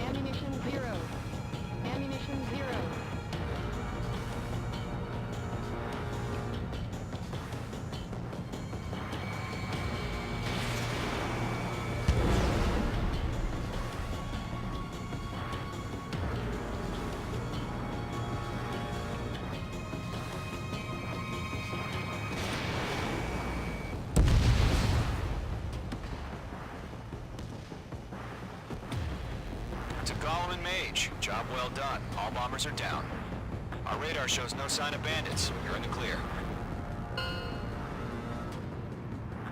Ammunition 0. Ammunition 0. Job well done. All bombers are down. Our radar shows no sign of bandits. You're in the clear.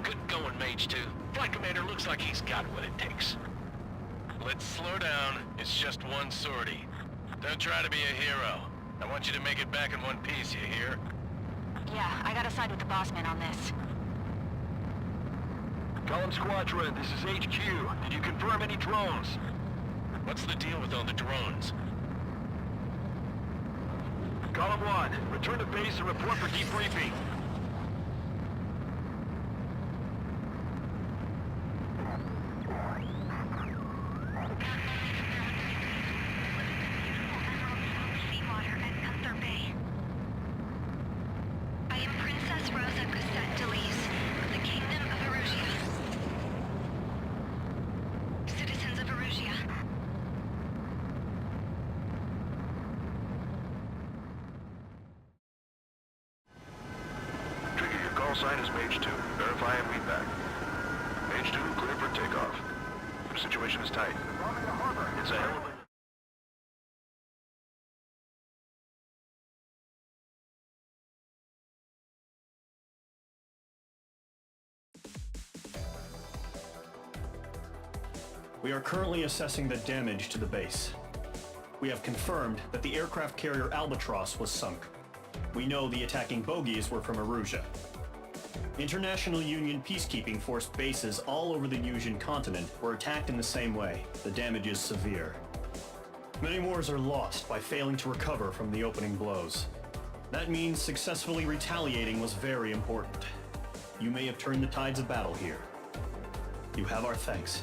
Good going, Mage 2. Flight Commander looks like he's got what it takes. Let's slow down. It's just one sortie. Don't try to be a hero. I want you to make it back in one piece, you hear? Yeah, I gotta side with the boss man on this. Column Squadron, this is HQ. Did you confirm any drones? What's the deal with all the drones? Column 1, return to base and report for debriefing. Seawater at Gunther Bay. I am Princess Rosa Gusset Delise of the Kingdom of Erusia. Citizens of Erusia. Call sign is Mage 2. Verify and feedback. Mage 2, clear for takeoff. The situation is tight. It's a hell of a... We are currently assessing the damage to the base. We have confirmed that the aircraft carrier Albatross was sunk. We know the attacking bogies were from Erusia. International Union peacekeeping force bases all over the Yusian continent were attacked in the same way. The damage is severe. Many wars are lost by failing to recover from the opening blows. That means successfully retaliating was very important. You may have turned the tides of battle here. You have our thanks.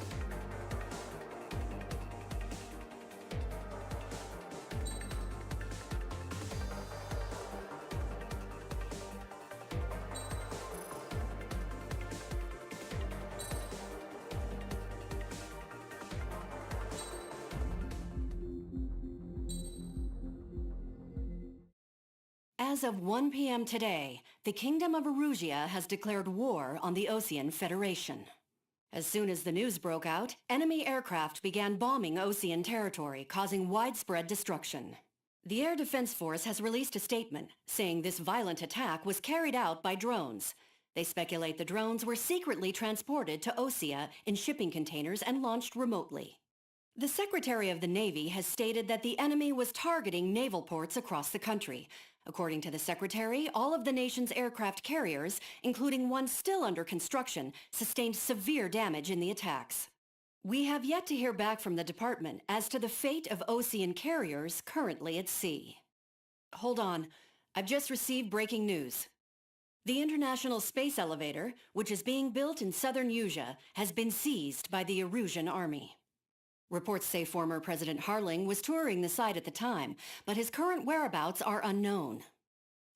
As of 1 p.m. today, the Kingdom of Erusia has declared war on the Osean Federation. As soon as the news broke out, enemy aircraft began bombing Osean territory, causing widespread destruction. The Air Defense Force has released a statement saying this violent attack was carried out by drones. They speculate the drones were secretly transported to Osea in shipping containers and launched remotely. The Secretary of the Navy has stated that the enemy was targeting naval ports across the country. According to the Secretary, all of the nation's aircraft carriers, including one still under construction, sustained severe damage in the attacks. We have yet to hear back from the department as to the fate of Osean carriers currently at sea. Hold on, I've just received breaking news. The International Space Elevator, which is being built in southern Yusia, has been seized by the Erusian army. Reports say former President Harling was touring the site at the time, but his current whereabouts are unknown.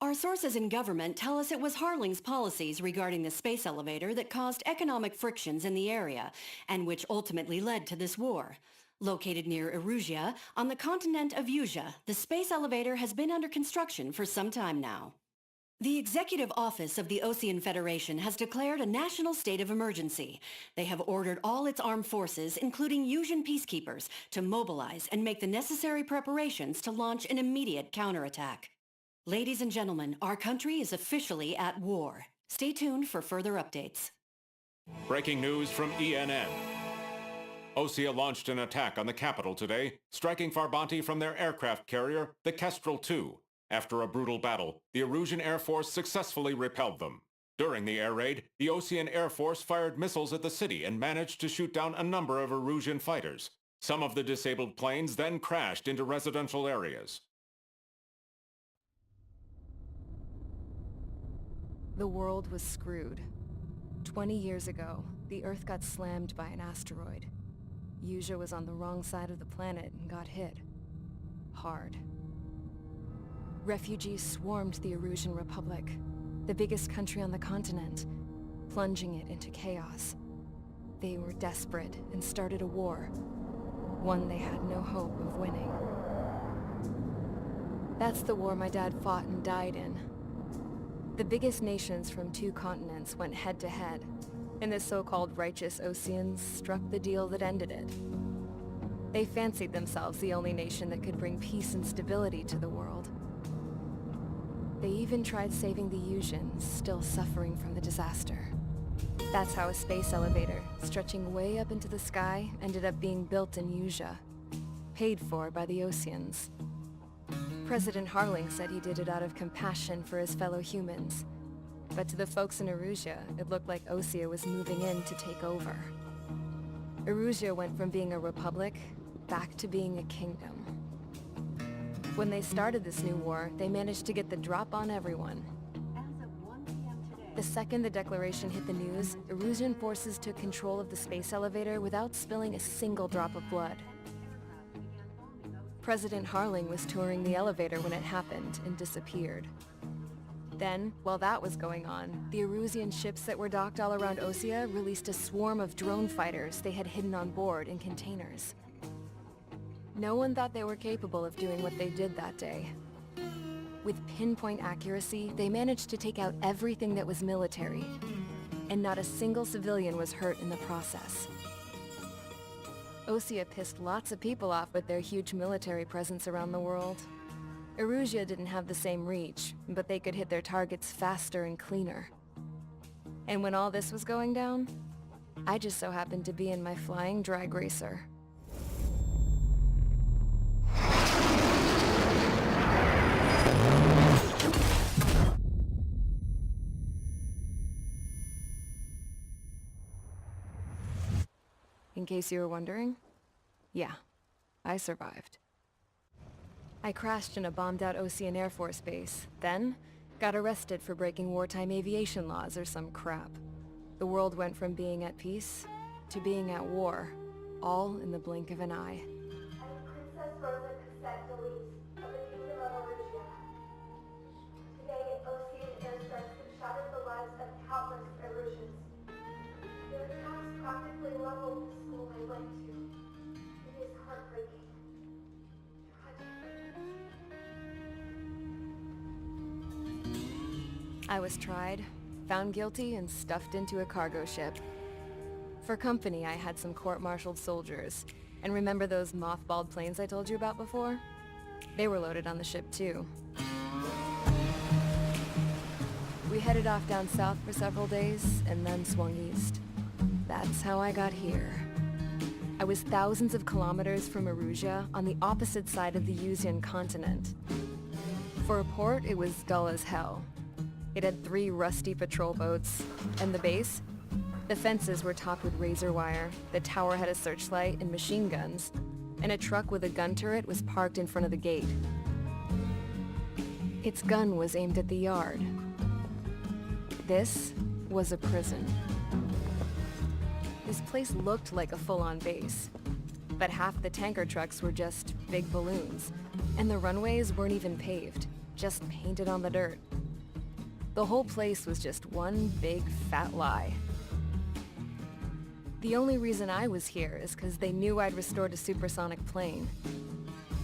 Our sources in government tell us it was Harling's policies regarding the space elevator that caused economic frictions in the area, and which ultimately led to this war. Located near Erusia, on the continent of Yusia, the space elevator has been under construction for some time now. The Executive Office of the Osean Federation has declared a national state of emergency. They have ordered all its armed forces, including Yusian peacekeepers, to mobilize and make the necessary preparations to launch an immediate counterattack. Ladies and gentlemen, our country is officially at war. Stay tuned for further updates. Breaking news from ENN. Osea launched an attack on the capital today, striking Farbanti from their aircraft carrier, the Kestrel II. After a brutal battle, the Erusian Air Force successfully repelled them. During the air raid, the Osean Air Force fired missiles at the city and managed to shoot down a number of Erusian fighters. Some of the disabled planes then crashed into residential areas. The world was screwed. 20 years ago, the Earth got slammed by an asteroid. Usea was on the wrong side of the planet and got hit. Hard. Refugees swarmed the Erusian Republic, the biggest country on the continent, plunging it into chaos. They were desperate and started a war, one they had no hope of winning. That's the war my dad fought and died in. The biggest nations from 2 continents went head-to-head, and the so-called righteous Oseans struck the deal that ended it. They fancied themselves the only nation that could bring peace and stability to the world. They even tried saving the Usians, still suffering from the disaster. That's how a space elevator, stretching way up into the sky, ended up being built in Usea, paid for by the Oseans. President Harling said he did it out of compassion for his fellow humans. But to the folks in Erusia, it looked like Osea was moving in to take over. Erusia went from being a republic back to being a kingdom. When they started this new war, they managed to get the drop on everyone. The second the declaration hit the news, Erusian forces took control of the space elevator without spilling a single drop of blood. President Harling was touring the elevator when it happened and disappeared. Then, while that was going on, the Erusian ships that were docked all around Osea released a swarm of drone fighters they had hidden on board in containers. No one thought they were capable of doing what they did that day. With pinpoint accuracy, they managed to take out everything that was military, and not a single civilian was hurt in the process. Osea pissed lots of people off with their huge military presence around the world. Erusia didn't have the same reach, but they could hit their targets faster and cleaner. And when all this was going down, I just so happened to be in my flying drag racer. In case you were wondering, yeah, I survived. I crashed in a bombed-out Osean Air Force base, then got arrested for breaking wartime aviation laws or some crap. The world went from being at peace to being at war, all in the blink of an eye. Princess Rosa Cassette Delise of the Kingdom of Arusia. Today, Osean airstrikes have shattered the lives of countless Erusians. Their attacks practically leveled the school I went to. It is heartbreaking. I was tried, found guilty, and stuffed into a cargo ship. For company, I had some court-martialed soldiers. And remember those mothballed planes I told you about before? They were loaded on the ship too. We headed off down south for several days, and then swung east. That's how I got here. I was thousands of kilometers from Erusia, on the opposite side of the Usian continent. For a port, it was dull as hell. It had 3 rusty patrol boats, and the base? The fences were topped with razor wire, the tower had a searchlight and machine guns, and a truck with a gun turret was parked in front of the gate. Its gun was aimed at the yard. This was a prison. This place looked like a full-on base, but half the tanker trucks were just big balloons, and the runways weren't even paved, just painted on the dirt. The whole place was just one big fat lie. The only reason I was here is because they knew I'd restored a supersonic plane.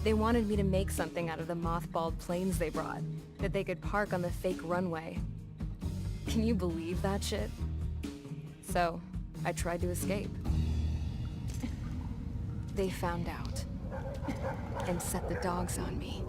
They wanted me to make something out of the mothballed planes they brought, that they could park on the fake runway. Can you believe that shit? So, I tried to escape. They found out, and set the dogs on me.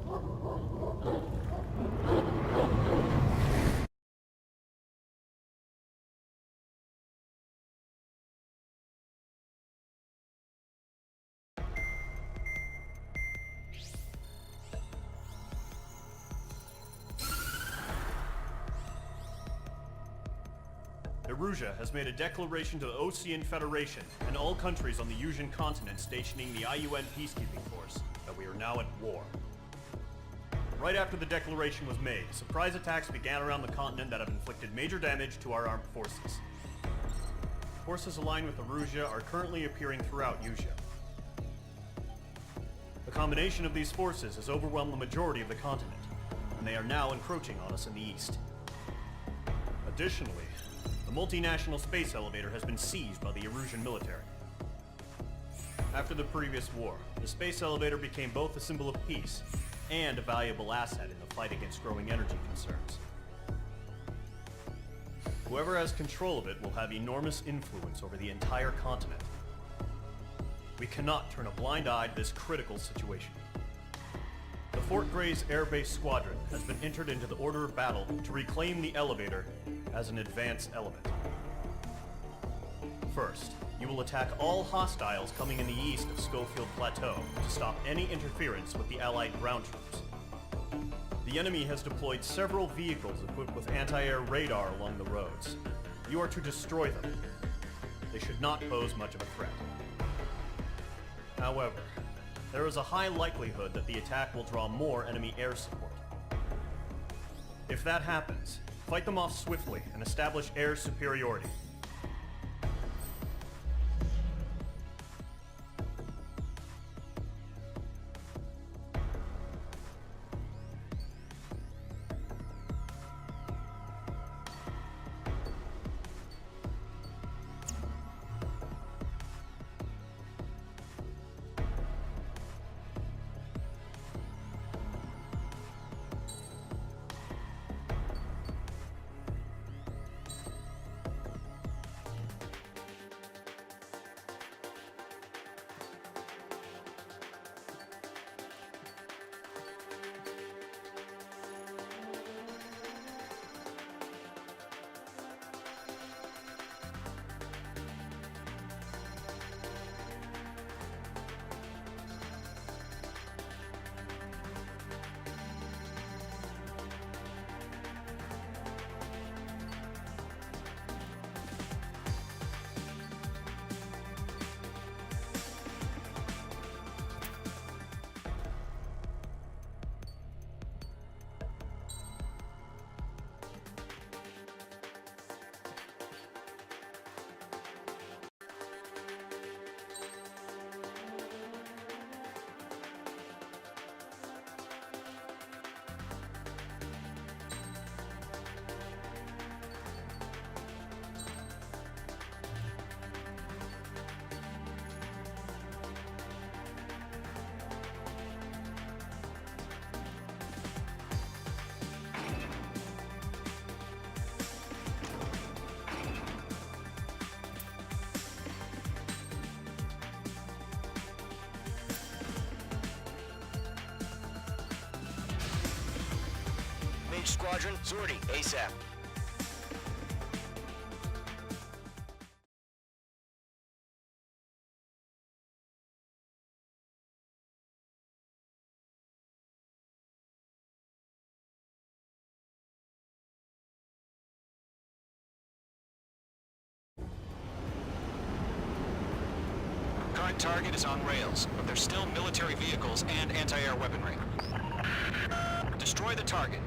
Erusia has made a declaration to the Osean Federation and all countries on the Usian continent stationing the IUN peacekeeping force that we are now at war. Right after the declaration was made, surprise attacks began around the continent that have inflicted major damage to our armed forces. Forces aligned with Erusia are currently appearing throughout Usea. combination of these forces has overwhelmed the majority of the continent, and they are now encroaching on us in the east. Additionally, the multinational space elevator has been seized by the Erusian military. After the previous war, the space elevator became both a symbol of peace and a valuable asset in the fight against growing energy concerns. Whoever has control of it will have enormous influence over the entire continent. We cannot turn a blind eye to this critical situation. The Fort Gray's Air Base Squadron has been entered into the order of battle to reclaim the elevator as an advance element. First, you will attack all hostiles coming in the east of Schofield Plateau to stop any interference with the Allied ground troops. The enemy has deployed several vehicles equipped with anti-air radar along the roads. You are to destroy them. They should not pose much of a threat. However, there is a high likelihood that the attack will draw more enemy air support. If that happens, fight them off swiftly and establish air superiority. Squadron, sortie, ASAP. Current target is on rails, but there's still military vehicles and anti-air weaponry. Destroy the target.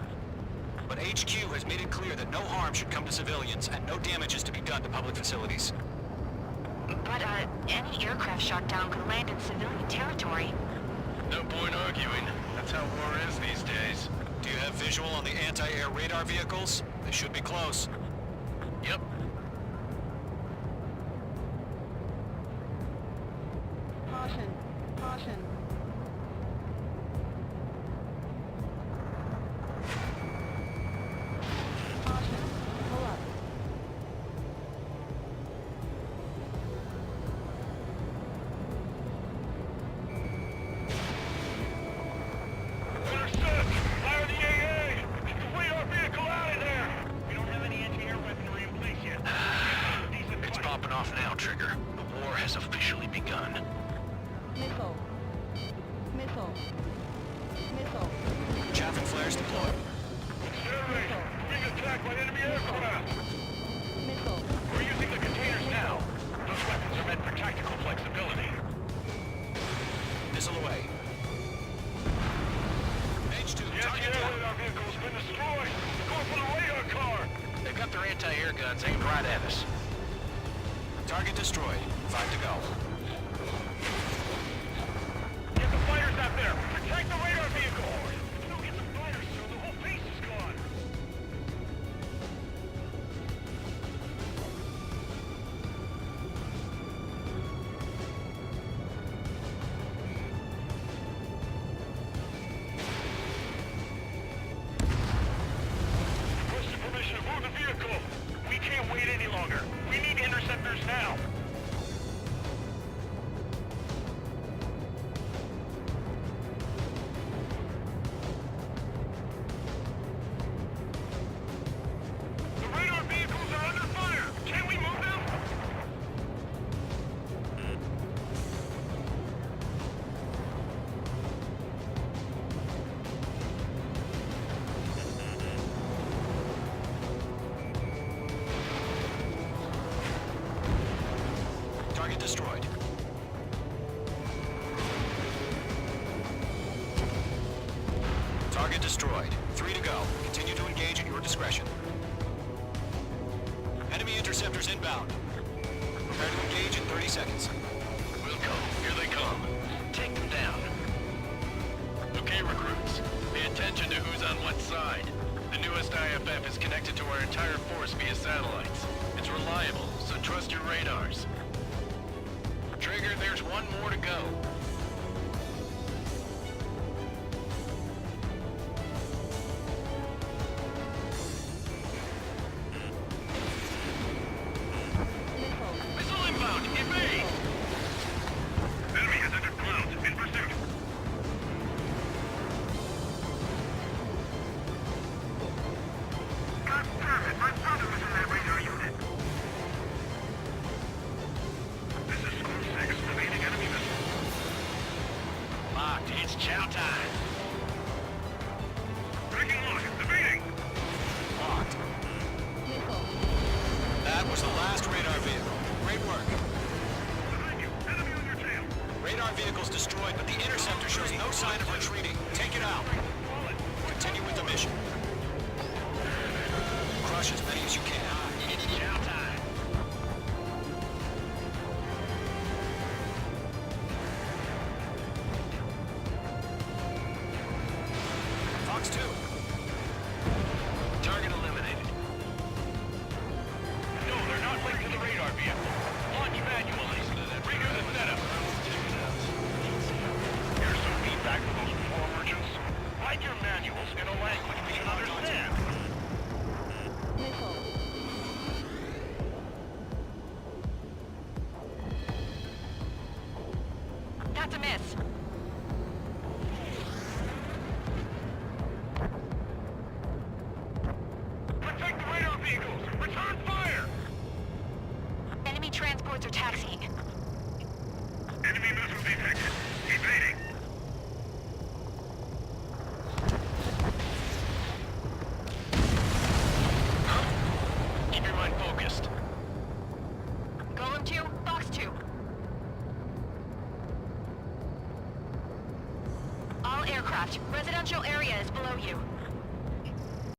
But HQ has made it clear that no harm should come to civilians and no damage is to be done to public facilities. But, any aircraft shot down could land in civilian territory. No point arguing. That's how war is these days. Do you have visual on the anti-air radar vehicles? They should be close. Yep. Caution. Caution. Caution. Pull up. Understood! Fire the AA! Complete our vehicle out of there! We don't have any anti-air weaponry in place yet. It's popping off now, Trigger. The war has officially begun. Missile. Missile. Missile. Chaff and flares deployed. Missile. Being attacked by enemy aircraft! Missile. We're using the containers now. Those weapons are meant for tactical flexibility. Missile away. H2, The target anti-air down. radar vehicle has been destroyed! Go for the radar car! They've got their anti-air guns aimed right at us. Target destroyed. 5 to go. Get the fighters out there! Target destroyed. 3 to go. Continue to engage at your discretion. Enemy interceptors inbound. Prepare to engage in 30 seconds. We'll go. Here they come. Take them down. Okay, recruits. Pay attention to who's on what side. The newest IFF is connected to our entire force via satellites. It's reliable, so trust your radars. Trigger, there's one more to go. Missile inbound! Evade! Enemy has entered clouds. In pursuit. God damn it! My brother was in that radar unit. This is Score 6, evading enemy missile. Locked. It's chow time. Breaking lock. Evading. Locked. Missile. That was the last radar vehicle. Great work. Behind you. Enemy on your tail. Radar vehicle's destroyed, but the interceptor shows no sign of retreating. Take it out. Continue with the mission. Crush as many as you can. It's chow time. Fox 2. Target eliminated. No, they're not linked to the radar vehicle. Launch manually. Redo the setup. Here's some feedback for those war merchants. Write your manuals in a language we can understand. Missile. That's a miss. Protect the radar vehicles! Return fire! Enemy transports are taxiing. Enemy missile detected. Evading. Keep your mind focused. Golem 2, Fox 2. All aircraft, residential area is below you.